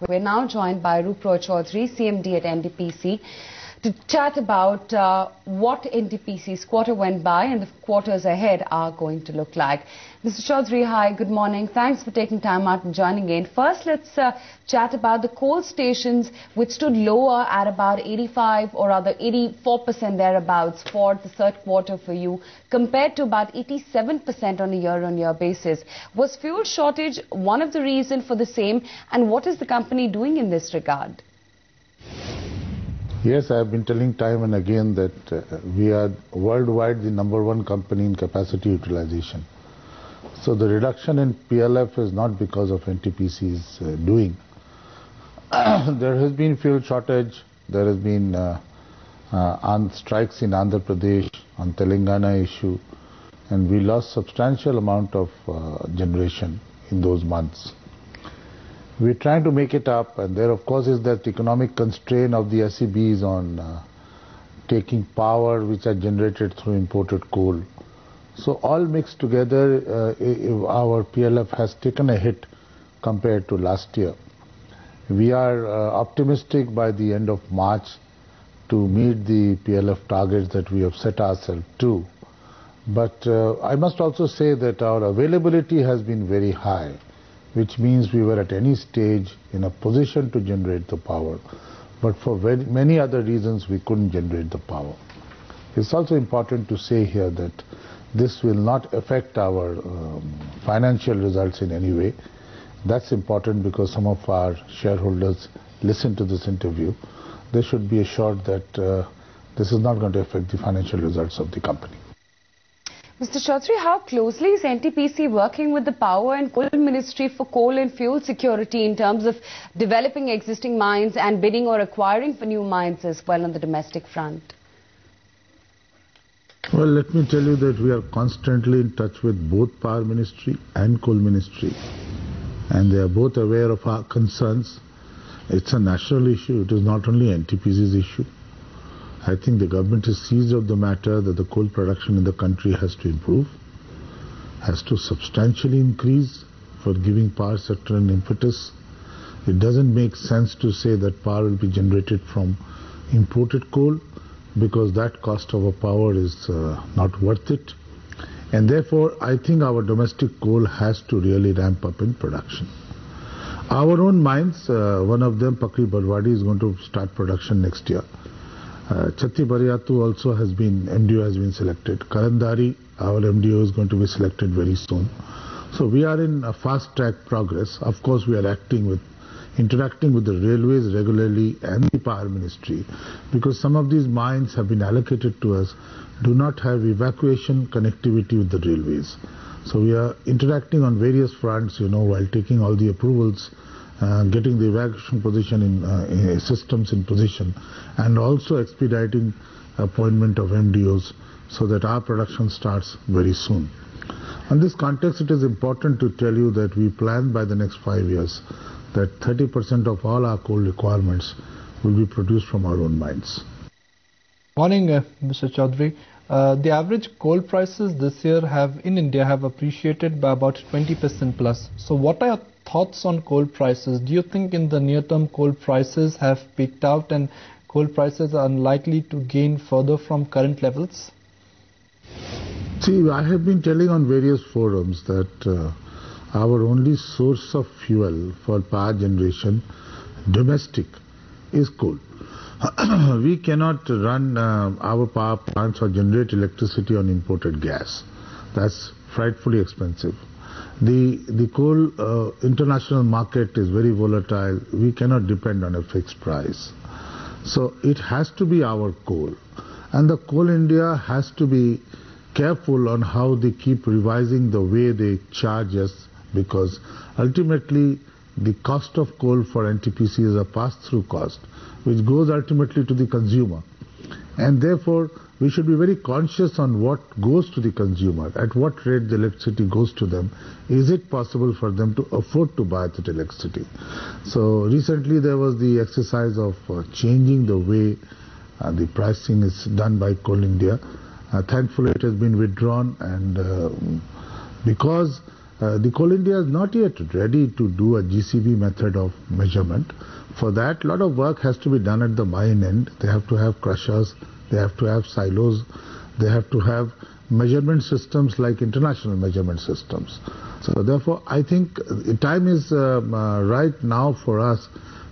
We're now joined by Ruproy Chaudhary, CMD at NTPC, to chat about what NTPC's quarter went by and the quarters ahead are going to look like. Mr. Chaudhary, hi, good morning. Thanks for taking time out and joining in. First, let's chat about the coal stations, which stood lower at about 85 or rather 84% thereabouts for the third quarter for you, compared to about 87% on a year-on-year basis. Was fuel shortage one of the reasons for the same, and what is the company doing in this regard? Yes, I have been telling time and again that we are worldwide the #1 company in capacity utilization. So the reduction in PLF is not because of NTPC's doing. There has been fuel shortage, there has been strikes in Andhra Pradesh on Telangana issue, and we lost substantial amount of generation in those months. We're trying to make it up, and there of course is that economic constraint of the SEBs on taking power which are generated through imported coal. So all mixed together, our PLF has taken a hit compared to last year. We are optimistic by the end of March to meet the PLF targets that we have set ourselves to. But I must also say that our availability has been very high, which means we were at any stage in a position to generate the power. But for many other reasons, we couldn't generate the power. It's also important to say here that this will not affect our financial results in any way. That's important because some of our shareholders listen to this interview. They should be assured that this is not going to affect the financial results of the company. Mr. Chaudhary, how closely is NTPC working with the Power and Coal Ministry for coal and fuel security in terms of developing existing mines and bidding or acquiring for new mines as well on the domestic front? Well, let me tell you that we are constantly in touch with both Power Ministry and Coal Ministry, and they are both aware of our concerns. It's a national issue. It is not only NTPC's issue. I think the government is seized of the matter that the coal production in the country has to improve, has to substantially increase for giving power sector an impetus. It doesn't make sense to say that power will be generated from imported coal, because that cost of a power is not worth it. And therefore, I think our domestic coal has to really ramp up in production. Our own mines, one of them, Pakri Barwadi, is going to start production next year. Chatti Bariatu also has been, MDO has been selected. Karandari, our MDO is going to be selected very soon. So we are in a fast track progress. Of course, we are interacting with the railways regularly and the Power Ministry, because some of these mines have been allocated to us, do not have evacuation connectivity with the railways. So we are interacting on various fronts, while taking all the approvals, getting the evacuation position in systems in position, and also expediting appointment of MDOs so that our production starts very soon. In this context, it is important to tell you that we plan by the next 5 years that 30% of all our coal requirements will be produced from our own mines. Morning, Mr. Chaudhary. The average coal prices this year in India have appreciated by about 20% plus. So what are your thoughts on coal prices? Do you think in the near term coal prices have peaked out and coal prices are unlikely to gain further from current levels? See, I have been telling on various forums that our only source of fuel for power generation, domestic, is coal. We cannot run our power plants or generate electricity on imported gas. That's frightfully expensive. The coal international market is very volatile. We cannot depend on a fixed price. So it has to be our coal. And the Coal India has to be careful on how they keep revising the way they charge us, because ultimately the cost of coal for NTPC is a pass-through cost, which goes ultimately to the consumer. And therefore, we should be very conscious on what goes to the consumer, at what rate the electricity goes to them. Is it possible for them to afford to buy that electricity? So recently there was the exercise of changing the way the pricing is done by Coal India. Thankfully it has been withdrawn, and because the Coal India is not yet ready to do a GCV method of measurement. For that, a lot of work has to be done at the mine end. They have to have crushers, they have to have silos, they have to have measurement systems like international measurement systems. So therefore, I think the time is right now for us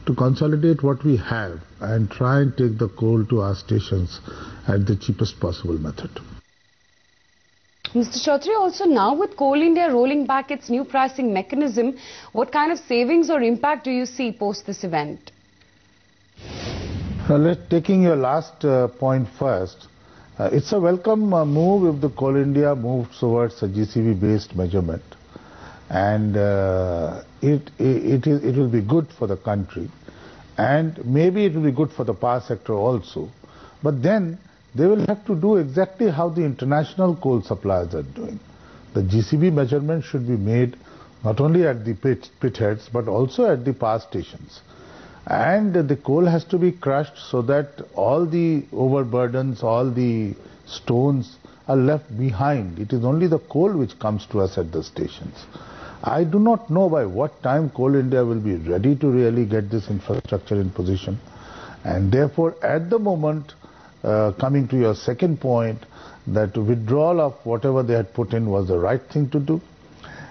to consolidate what we have and try and take the coal to our stations at the cheapest possible method. Mr. Chaudhary, also now with Coal India rolling back its new pricing mechanism, what kind of savings or impact do you see post this event? Taking your last point first, it's a welcome move if the Coal India moves towards a GCV-based measurement, and it will be good for the country, and maybe it will be good for the power sector also. But then they will have to do exactly how the international coal suppliers are doing. The GCV measurement should be made not only at the pit heads but also at the power stations. And the coal has to be crushed so that all the overburdens, all the stones are left behind. It is only the coal which comes to us at the stations. I do not know by what time Coal India will be ready to really get this infrastructure in position. And therefore, at the moment, coming to your second point, that withdrawal of whatever they had put in was the right thing to do.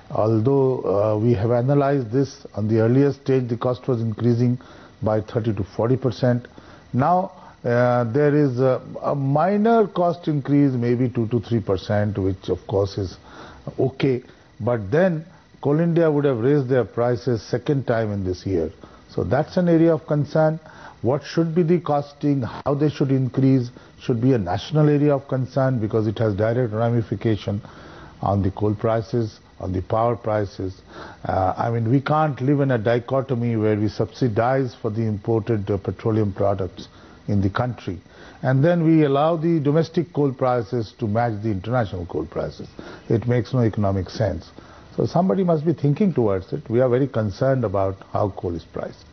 Although we have analyzed this, on the earlier stage the cost was increasing by 30 to 40%. Now there is a minor cost increase, maybe 2 to 3%, which of course is okay. But then Coal India would have raised their prices second time in this year. So that's an area of concern. What should be the costing, how they should increase, should be a national area of concern because it has direct ramification on the coal prices, on the power prices. I mean, we can't live in a dichotomy where we subsidize for the imported petroleum products in the country and then we allow the domestic coal prices to match the international coal prices. It makes no economic sense. So somebody must be thinking towards it. We are very concerned about how coal is priced.